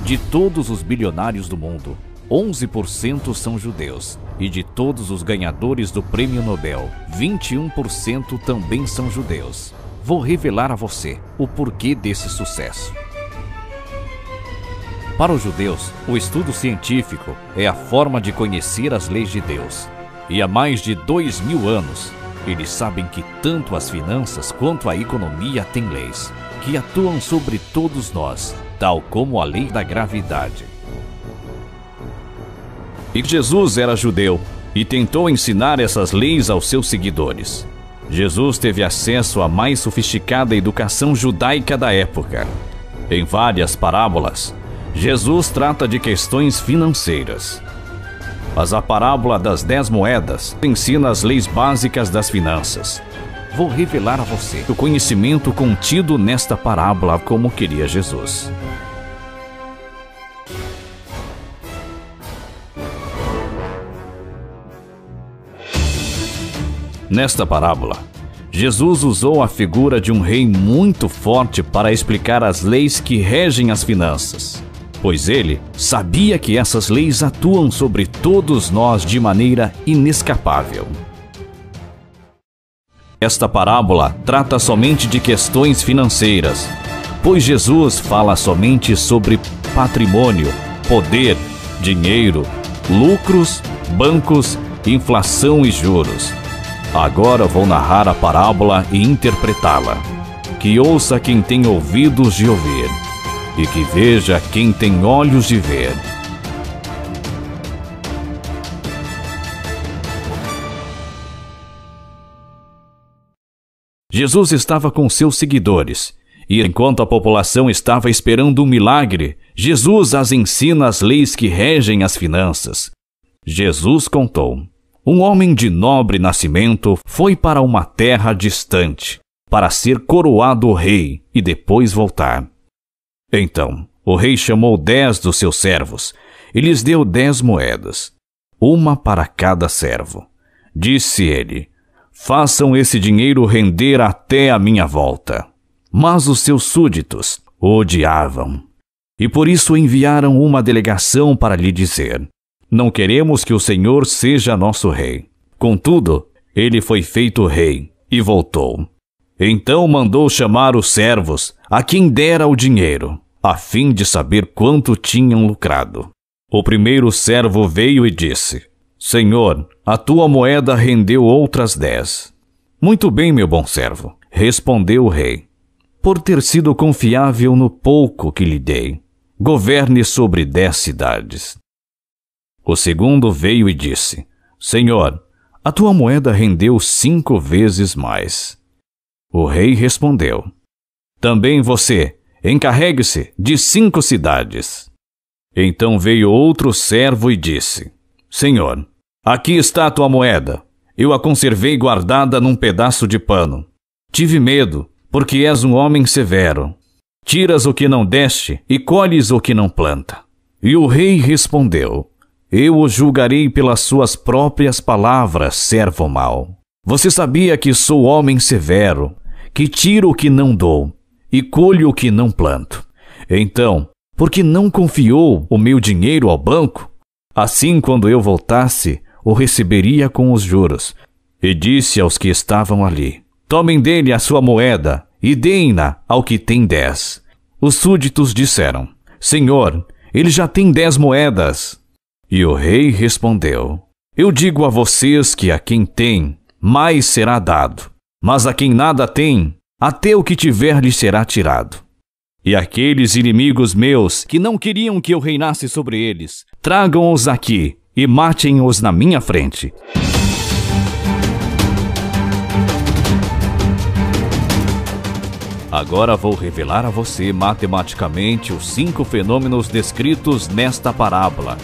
De todos os bilionários do mundo, 11% são judeus. E de todos os ganhadores do Prêmio Nobel, 21% também são judeus. Vou revelar a você o porquê desse sucesso. Para os judeus, o estudo científico é a forma de conhecer as leis de Deus. E há mais de 2000 anos, eles sabem que tanto as finanças quanto a economia têm leis que atuam sobre todos nós, tal como a lei da gravidade. E Jesus era judeu e tentou ensinar essas leis aos seus seguidores. Jesus teve acesso à mais sofisticada educação judaica da época. Em várias parábolas, Jesus trata de questões financeiras. Mas a parábola das 10 moedas ensina as leis básicas das finanças. Vou revelar a você o conhecimento contido nesta parábola como queria Jesus. Nesta parábola, Jesus usou a figura de um rei muito forte para explicar as leis que regem as finanças, pois ele sabia que essas leis atuam sobre todos nós de maneira inescapável. Esta parábola trata somente de questões financeiras, pois Jesus fala somente sobre patrimônio, poder, dinheiro, lucros, bancos, inflação e juros. Agora vou narrar a parábola e interpretá-la. Que ouça quem tem ouvidos de ouvir, e que veja quem tem olhos de ver. Jesus estava com seus seguidores, e enquanto a população estava esperando um milagre, Jesus as ensina as leis que regem as finanças. Jesus contou: um homem de nobre nascimento foi para uma terra distante, para ser coroado rei e depois voltar. Então, o rei chamou 10 dos seus servos e lhes deu 10 moedas, uma para cada servo. Disse ele: façam esse dinheiro render até a minha volta. Mas os seus súditos o odiavam, e por isso enviaram uma delegação para lhe dizer: não queremos que o Senhor seja nosso rei. Contudo, ele foi feito rei e voltou. Então mandou chamar os servos, a quem dera o dinheiro, a fim de saber quanto tinham lucrado. O primeiro servo veio e disse: Senhor, a tua moeda rendeu outras 10. Muito bem, meu bom servo, respondeu o rei. Por ter sido confiável no pouco que lhe dei, governe sobre 10 cidades. O segundo veio e disse: Senhor, a tua moeda rendeu 5 vezes mais. O rei respondeu: também você, encarregue-se de 5 cidades. Então veio outro servo e disse: Senhor, aqui está a tua moeda. Eu a conservei guardada num pedaço de pano. Tive medo, porque és um homem severo. Tiras o que não deste e colhes o que não planta. E o rei respondeu: eu o julgarei pelas suas próprias palavras, servo mau. Você sabia que sou homem severo, que tiro o que não dou e colho o que não planto. Então, por que não confiou o meu dinheiro ao banco? Assim, quando eu voltasse, o receberia com os juros. E disse aos que estavam ali: tomem dele a sua moeda e deem-na ao que tem 10. Os súditos disseram: Senhor, ele já tem 10 moedas. E o rei respondeu: eu digo a vocês que a quem tem, mais será dado, mas a quem nada tem, até o que tiver lhe será tirado. E aqueles inimigos meus que não queriam que eu reinasse sobre eles, tragam-os aqui e matem-os na minha frente. Agora vou revelar a você matematicamente os 5 fenômenos descritos nesta parábola.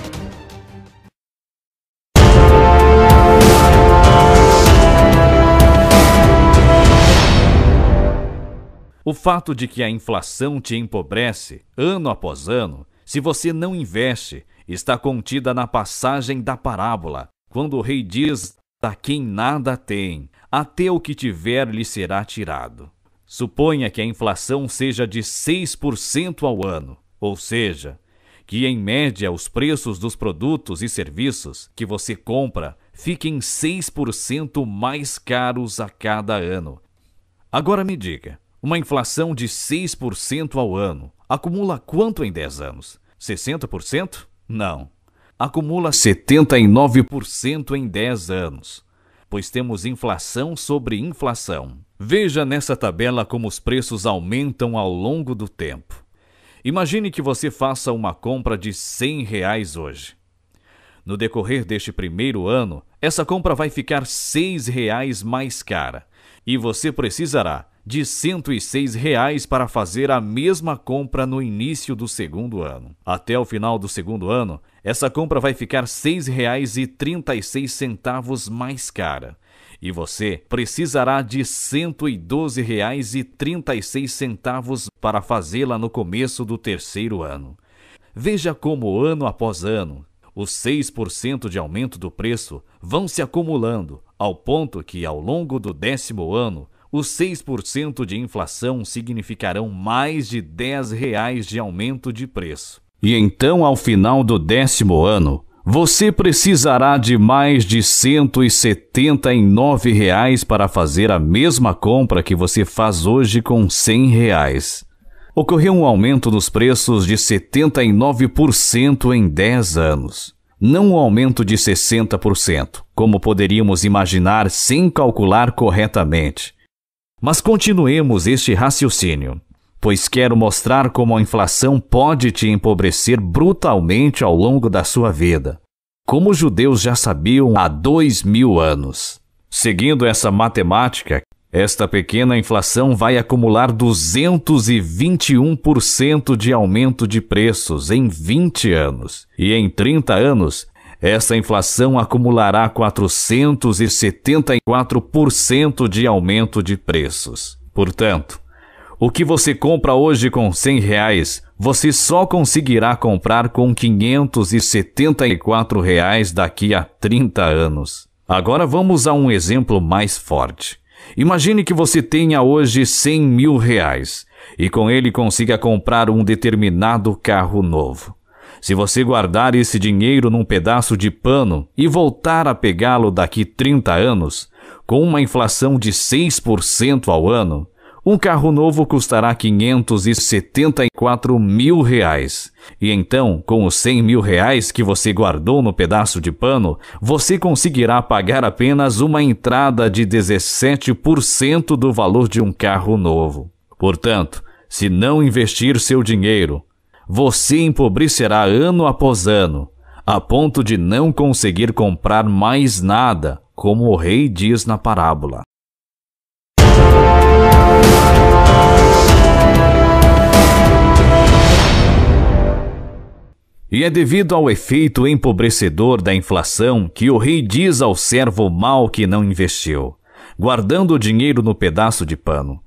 O fato de que a inflação te empobrece, ano após ano, se você não investe, está contida na passagem da parábola, quando o rei diz: a quem nada tem, até o que tiver lhe será tirado. Suponha que a inflação seja de 6% ao ano, ou seja, que, em média, os preços dos produtos e serviços que você compra fiquem 6% mais caros a cada ano. Agora me diga, uma inflação de 6% ao ano acumula quanto em 10 anos? 60%? Não. Acumula 79% em 10 anos, pois temos inflação sobre inflação. Veja nessa tabela como os preços aumentam ao longo do tempo. Imagine que você faça uma compra de R$100 hoje. No decorrer deste primeiro ano, essa compra vai ficar R$6 mais cara, e você precisará de R$106 para fazer a mesma compra no início do segundo ano. Até o final do segundo ano, essa compra vai ficar R$6,36 mais cara, e você precisará de R$112,36 para fazê-la no começo do terceiro ano. Veja como, ano após ano, os 6% de aumento do preço vão se acumulando, ao ponto que, ao longo do 10º ano, os 6% de inflação significarão mais de R$10 de aumento de preço. E então, ao final do 10º ano, você precisará de mais de R$179 para fazer a mesma compra que você faz hoje com R$100. Ocorreu um aumento dos preços de 79% em 10 anos. Não um aumento de 60%, como poderíamos imaginar sem calcular corretamente. Mas continuemos este raciocínio, pois quero mostrar como a inflação pode te empobrecer brutalmente ao longo da sua vida, como os judeus já sabiam há 2000 anos. Seguindo essa matemática, esta pequena inflação vai acumular 221% de aumento de preços em 20 anos. E em 30 anos, essa inflação acumulará 474% de aumento de preços. Portanto, o que você compra hoje com R$100, você só conseguirá comprar com R$574 daqui a 30 anos. Agora vamos a um exemplo mais forte. Imagine que você tenha hoje R$100 mil e com ele consiga comprar um determinado carro novo. Se você guardar esse dinheiro num pedaço de pano e voltar a pegá-lo daqui 30 anos, com uma inflação de 6% ao ano, um carro novo custará R$574 mil. E então, com os R$100 mil que você guardou no pedaço de pano, você conseguirá pagar apenas uma entrada de 17% do valor de um carro novo. Portanto, se não investir seu dinheiro, você empobrecerá ano após ano, a ponto de não conseguir comprar mais nada, como o rei diz na parábola. E é devido ao efeito empobrecedor da inflação que o rei diz ao servo mau que não investiu, guardando o dinheiro no pedaço de pano: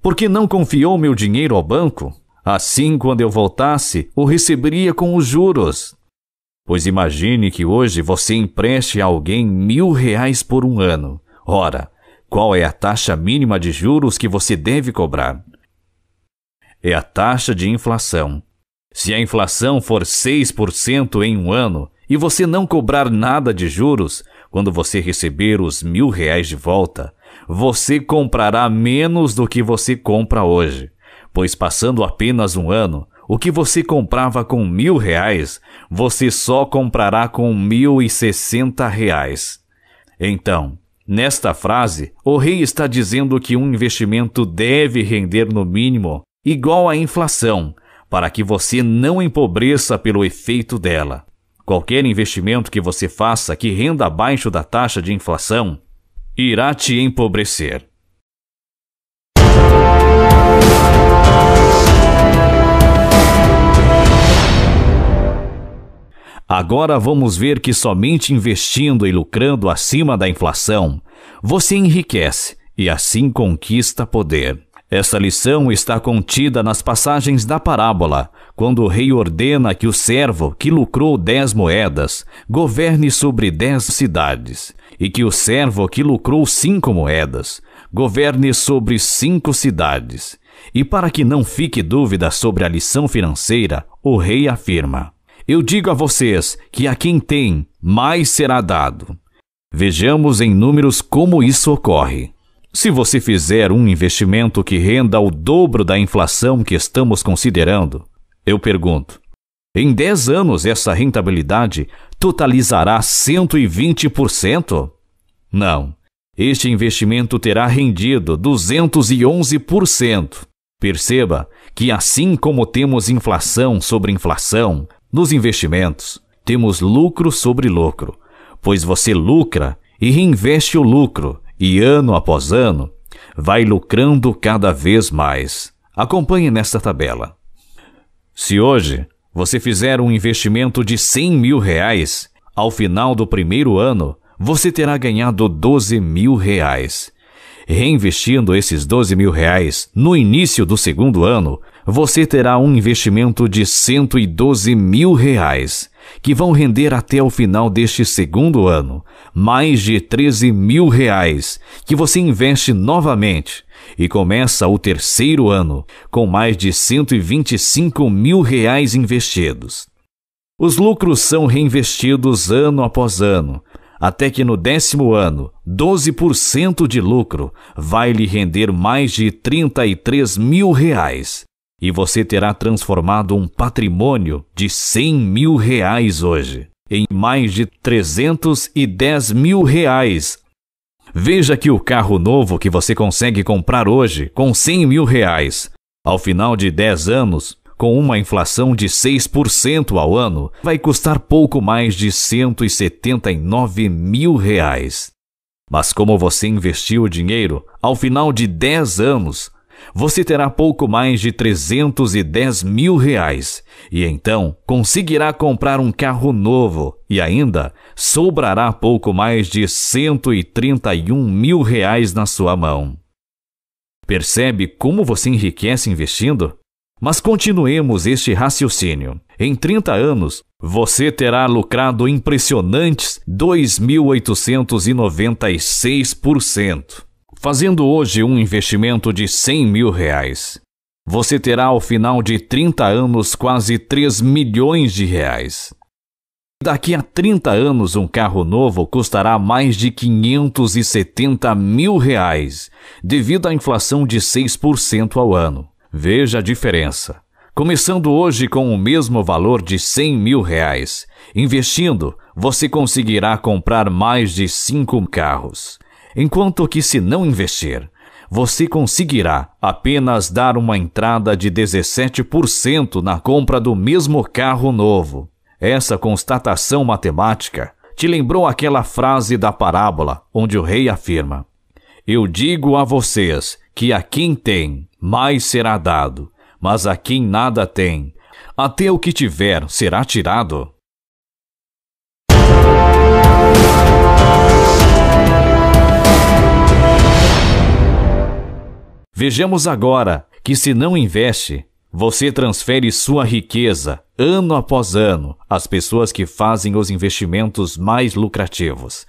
"Por que não confiou meu dinheiro ao banco? Assim, quando eu voltasse, o receberia com os juros." Pois imagine que hoje você empreste a alguém R$1.000 por um ano. Ora, qual é a taxa mínima de juros que você deve cobrar? É a taxa de inflação. Se a inflação for 6% em um ano e você não cobrar nada de juros, quando você receber os R$1.000 de volta, você comprará menos do que você compra hoje, pois passando apenas um ano, o que você comprava com R$1.000, você só comprará com R$1.060. Então, nesta frase, o rei está dizendo que um investimento deve render no mínimo igual à inflação, para que você não empobreça pelo efeito dela. Qualquer investimento que você faça que renda abaixo da taxa de inflação irá te empobrecer. Agora vamos ver que somente investindo e lucrando acima da inflação, você enriquece e assim conquista poder. Essa lição está contida nas passagens da parábola, quando o rei ordena que o servo que lucrou 10 moedas governe sobre 10 cidades, e que o servo que lucrou 5 moedas governe sobre 5 cidades. E para que não fique dúvida sobre a lição financeira, o rei afirma: eu digo a vocês que a quem tem, mais será dado. Vejamos em números como isso ocorre. Se você fizer um investimento que renda o dobro da inflação que estamos considerando, eu pergunto, em 10 anos essa rentabilidade totalizará 120%? Não. Este investimento terá rendido 211%. Perceba que assim como temos inflação sobre inflação, nos investimentos, temos lucro sobre lucro, pois você lucra e reinveste o lucro, e ano após ano, vai lucrando cada vez mais. Acompanhe nesta tabela. Se hoje você fizer um investimento de R$100 mil, ao final do primeiro ano, você terá ganhado R$12 mil. Reinvestindo esses R$12 mil no início do segundo ano, você terá um investimento de R$112 mil, que vão render até o final deste segundo ano, mais de R$13 mil, que você investe novamente, e começa o terceiro ano, com mais de R$125 mil investidos. Os lucros são reinvestidos ano após ano, até que no 10º ano, 12% de lucro vai lhe render mais de R$33 mil, e você terá transformado um patrimônio de R$100 mil hoje em mais de R$310 mil. Veja que o carro novo que você consegue comprar hoje com R$100 mil, ao final de 10 anos, com uma inflação de 6% ao ano, vai custar pouco mais de R$179 mil. Mas como você investiu o dinheiro, ao final de 10 anos, você terá pouco mais de R$310 mil, e então conseguirá comprar um carro novo e ainda sobrará pouco mais de R$131 mil na sua mão. Percebe como você enriquece investindo? Mas continuemos este raciocínio. Em 30 anos, você terá lucrado impressionantes 2.896%. Fazendo hoje um investimento de R$100 mil, você terá ao final de 30 anos quase R$3 milhões. Daqui a 30 anos um carro novo custará mais de R$570 mil, devido à inflação de 6% ao ano. Veja a diferença. Começando hoje com o mesmo valor de R$100 mil, investindo, você conseguirá comprar mais de 5 carros. Enquanto que se não investir, você conseguirá apenas dar uma entrada de 17% na compra do mesmo carro novo. Essa constatação matemática te lembrou aquela frase da parábola onde o rei afirma: eu digo a vocês que a quem tem, mais será dado, mas a quem nada tem, até o que tiver será tirado. Vejamos agora que se não investe, você transfere sua riqueza, ano após ano, às pessoas que fazem os investimentos mais lucrativos.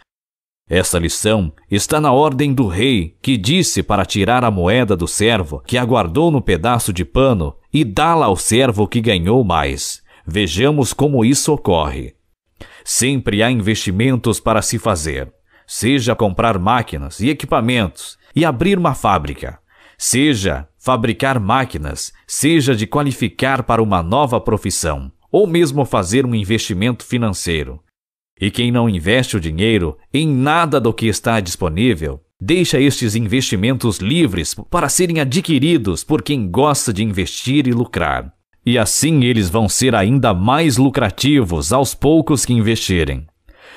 Essa lição está na ordem do rei, que disse para tirar a moeda do servo que aguardou no pedaço de pano e dá-la ao servo que ganhou mais. Vejamos como isso ocorre. Sempre há investimentos para se fazer, seja comprar máquinas e equipamentos e abrir uma fábrica, seja fabricar máquinas, seja de qualificar para uma nova profissão, ou mesmo fazer um investimento financeiro. E quem não investe o dinheiro em nada do que está disponível, deixa estes investimentos livres para serem adquiridos por quem gosta de investir e lucrar. E assim eles vão ser ainda mais lucrativos aos poucos que investirem.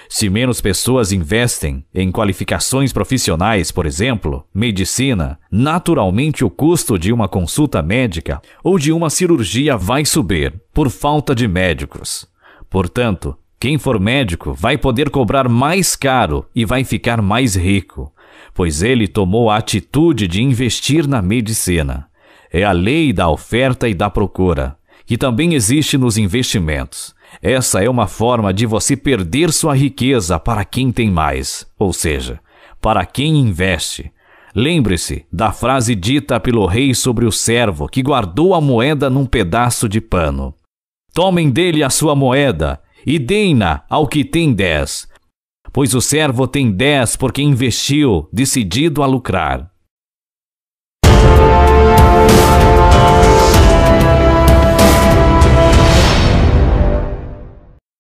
Se menos pessoas investem em qualificações profissionais, por exemplo, medicina, naturalmente o custo de uma consulta médica ou de uma cirurgia vai subir por falta de médicos. Portanto, quem for médico vai poder cobrar mais caro e vai ficar mais rico, pois ele tomou a atitude de investir na medicina. É a lei da oferta e da procura, que também existe nos investimentos. Essa é uma forma de você perder sua riqueza para quem tem mais, ou seja, para quem investe. Lembre-se da frase dita pelo rei sobre o servo que guardou a moeda num pedaço de pano. Tomem dele a sua moeda e deem-na ao que tem 10, pois o servo tem 10 porque investiu, decidido a lucrar.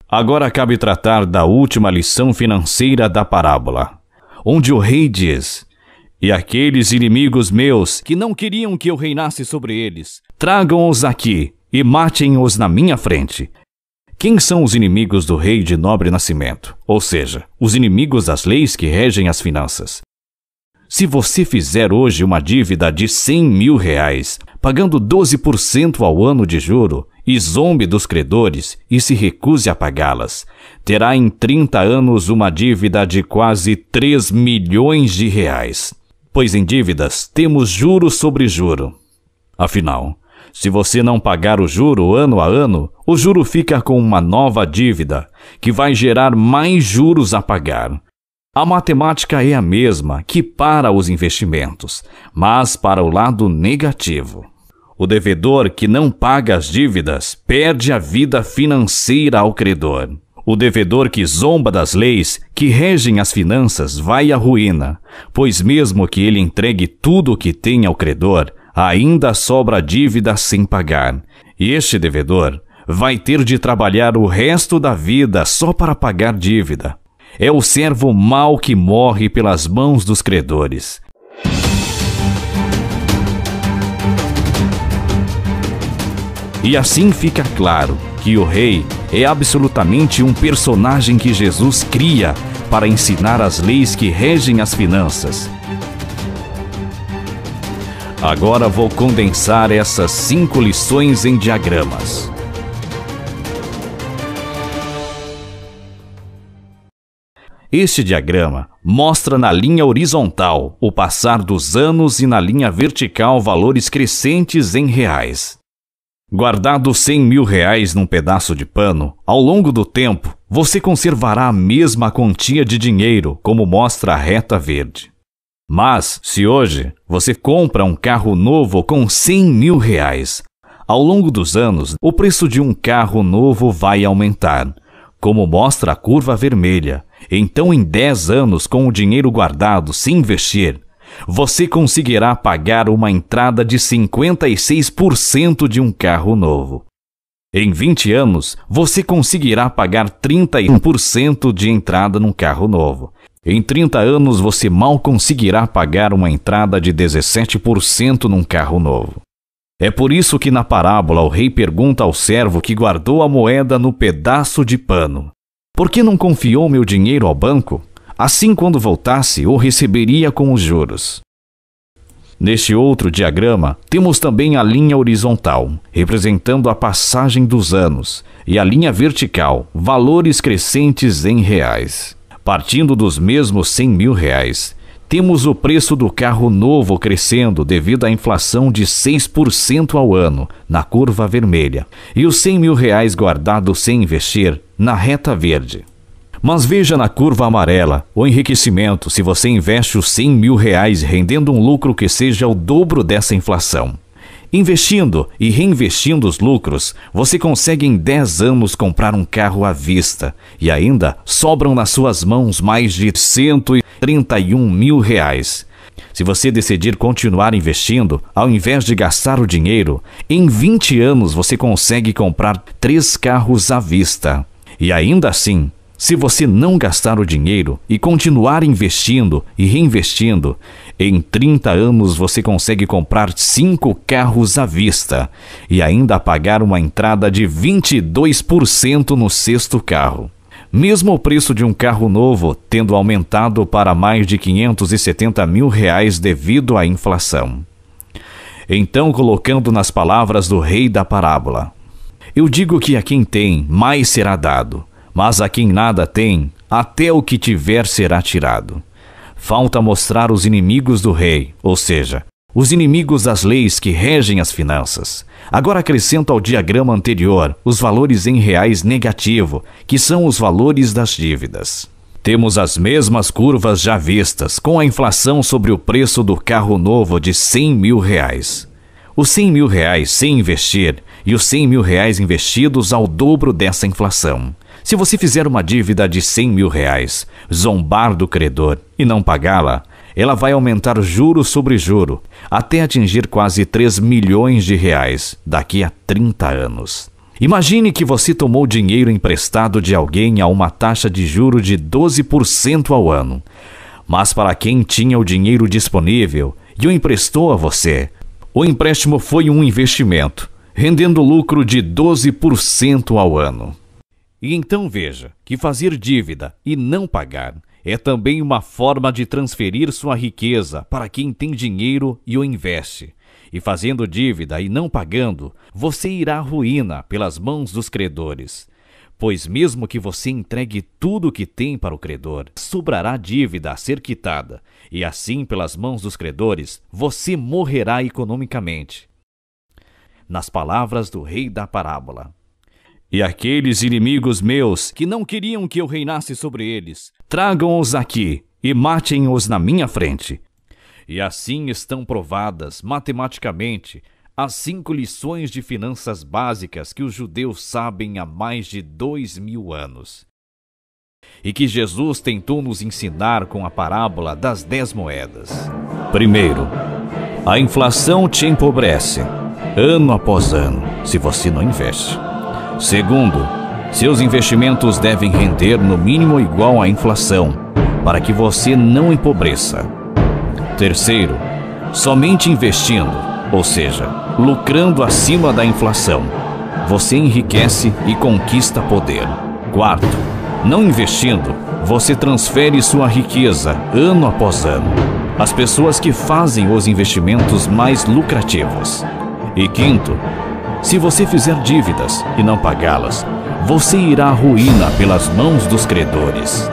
Agora cabe tratar da última lição financeira da parábola, onde o rei diz: "E aqueles inimigos meus que não queriam que eu reinasse sobre eles, tragam-os aqui e matem-os na minha frente." Quem são os inimigos do rei de nobre nascimento? Ou seja, os inimigos das leis que regem as finanças. Se você fizer hoje uma dívida de 100 mil reais, pagando 12% ao ano de juro, e zombe dos credores e se recuse a pagá-las, terá em 30 anos uma dívida de quase 3 milhões de reais. Pois em dívidas temos juro sobre juro. Afinal, se você não pagar o juro ano a ano, o juro fica com uma nova dívida, que vai gerar mais juros a pagar. A matemática é a mesma que para os investimentos, mas para o lado negativo. O devedor que não paga as dívidas perde a vida financeira ao credor. O devedor que zomba das leis que regem as finanças vai à ruína, pois mesmo que ele entregue tudo o que tem ao credor, ainda sobra dívida sem pagar. E este devedor vai ter de trabalhar o resto da vida só para pagar dívida. É o servo mau que morre pelas mãos dos credores. E assim fica claro que o rei é absolutamente um personagem que Jesus cria para ensinar as leis que regem as finanças. Agora vou condensar essas 5 lições em diagramas. Este diagrama mostra na linha horizontal o passar dos anos e na linha vertical valores crescentes em reais. Guardado 100 mil reais num pedaço de pano, ao longo do tempo, você conservará a mesma quantia de dinheiro, como mostra a reta verde. Mas, se hoje você compra um carro novo com 100 mil reais, ao longo dos anos, o preço de um carro novo vai aumentar, como mostra a curva vermelha. Então, em 10 anos, com o dinheiro guardado sem investir, você conseguirá pagar uma entrada de 56% de um carro novo. Em 20 anos, você conseguirá pagar 31% de entrada num carro novo. Em 30 anos, você mal conseguirá pagar uma entrada de 17% num carro novo. É por isso que na parábola o rei pergunta ao servo que guardou a moeda no pedaço de pano: "Por que não confiou meu dinheiro ao banco? Assim, quando voltasse, o receberia com os juros." Neste outro diagrama, temos também a linha horizontal, representando a passagem dos anos, e a linha vertical, valores crescentes em reais. Partindo dos mesmos 100 mil reais, temos o preço do carro novo crescendo devido à inflação de 6% ao ano, na curva vermelha, e os 100 mil reais guardados sem investir, na reta verde. Mas veja na curva amarela o enriquecimento se você investe os 100 mil reais rendendo um lucro que seja o dobro dessa inflação. Investindo e reinvestindo os lucros, você consegue em 10 anos comprar um carro à vista e ainda sobram nas suas mãos mais de 131 mil reais. Se você decidir continuar investindo, ao invés de gastar o dinheiro, em 20 anos você consegue comprar 3 carros à vista. E ainda assim, se você não gastar o dinheiro e continuar investindo e reinvestindo, em 30 anos você consegue comprar 5 carros à vista e ainda pagar uma entrada de 22% no 6º carro. Mesmo o preço de um carro novo tendo aumentado para mais de 570 mil reais devido à inflação. Então, colocando nas palavras do rei da parábola: "Eu digo que a quem tem, mais será dado. Mas a quem nada tem, até o que tiver será tirado." Falta mostrar os inimigos do rei, ou seja, os inimigos das leis que regem as finanças. Agora acrescento ao diagrama anterior os valores em reais negativo, que são os valores das dívidas. Temos as mesmas curvas já vistas, com a inflação sobre o preço do carro novo de R$100 mil. Os R$100 mil sem investir e os R$100 mil investidos ao dobro dessa inflação. Se você fizer uma dívida de R$100 mil, zombar do credor e não pagá-la, ela vai aumentar juro sobre juro, até atingir quase R$3 milhões daqui a 30 anos. Imagine que você tomou dinheiro emprestado de alguém a uma taxa de juro de 12% ao ano. Mas para quem tinha o dinheiro disponível e o emprestou a você, o empréstimo foi um investimento, rendendo lucro de 12% ao ano. E então veja que fazer dívida e não pagar é também uma forma de transferir sua riqueza para quem tem dinheiro e o investe. E fazendo dívida e não pagando, você irá à ruína pelas mãos dos credores. Pois mesmo que você entregue tudo o que tem para o credor, sobrará dívida a ser quitada, e assim pelas mãos dos credores, você morrerá economicamente. Nas palavras do rei da parábola: e aqueles inimigos meus que não queriam que eu reinasse sobre eles, tragam-os aqui e matem-os na minha frente. E assim estão provadas, matematicamente, as 5 lições de finanças básicas que os judeus sabem há mais de 2000 anos. E que Jesus tentou nos ensinar com a parábola das 10 moedas. Primeiro, a inflação te empobrece, ano após ano, se você não investe. Segundo, seus investimentos devem render no mínimo igual à inflação, para que você não empobreça. Terceiro, somente investindo, ou seja, lucrando acima da inflação, você enriquece e conquista poder. Quarto, não investindo, você transfere sua riqueza ano após ano às pessoas que fazem os investimentos mais lucrativos. E quinto, se você fizer dívidas e não pagá-las, você irá à ruína pelas mãos dos credores.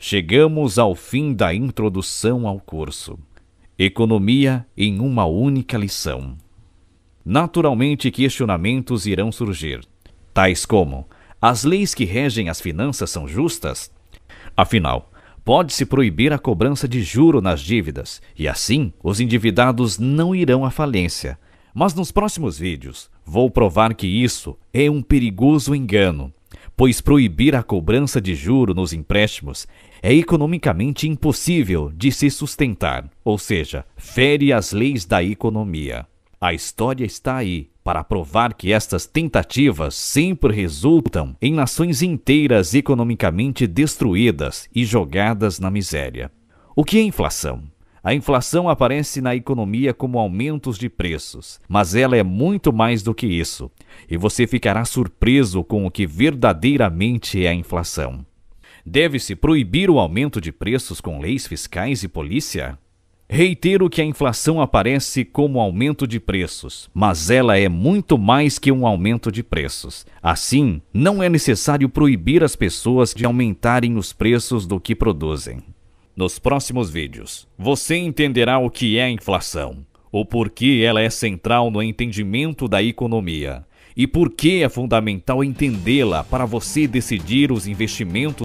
Chegamos ao fim da introdução ao curso. Economia em uma única lição. Naturalmente, questionamentos irão surgir, tais como: as leis que regem as finanças são justas? Afinal, pode-se proibir a cobrança de juro nas dívidas, e assim os endividados não irão à falência. Mas nos próximos vídeos, vou provar que isso é um perigoso engano, pois proibir a cobrança de juro nos empréstimos é economicamente impossível de se sustentar, ou seja, fere as leis da economia. A história está aí para provar que estas tentativas sempre resultam em nações inteiras economicamente destruídas e jogadas na miséria. O que é inflação? A inflação aparece na economia como aumentos de preços, mas ela é muito mais do que isso, e você ficará surpreso com o que verdadeiramente é a inflação. Deve-se proibir o aumento de preços com leis fiscais e polícia? Reitero que a inflação aparece como aumento de preços, mas ela é muito mais que um aumento de preços. Assim, não é necessário proibir as pessoas de aumentarem os preços do que produzem. Nos próximos vídeos, você entenderá o que é a inflação, o porquê ela é central no entendimento da economia e por que é fundamental entendê-la para você decidir os investimentos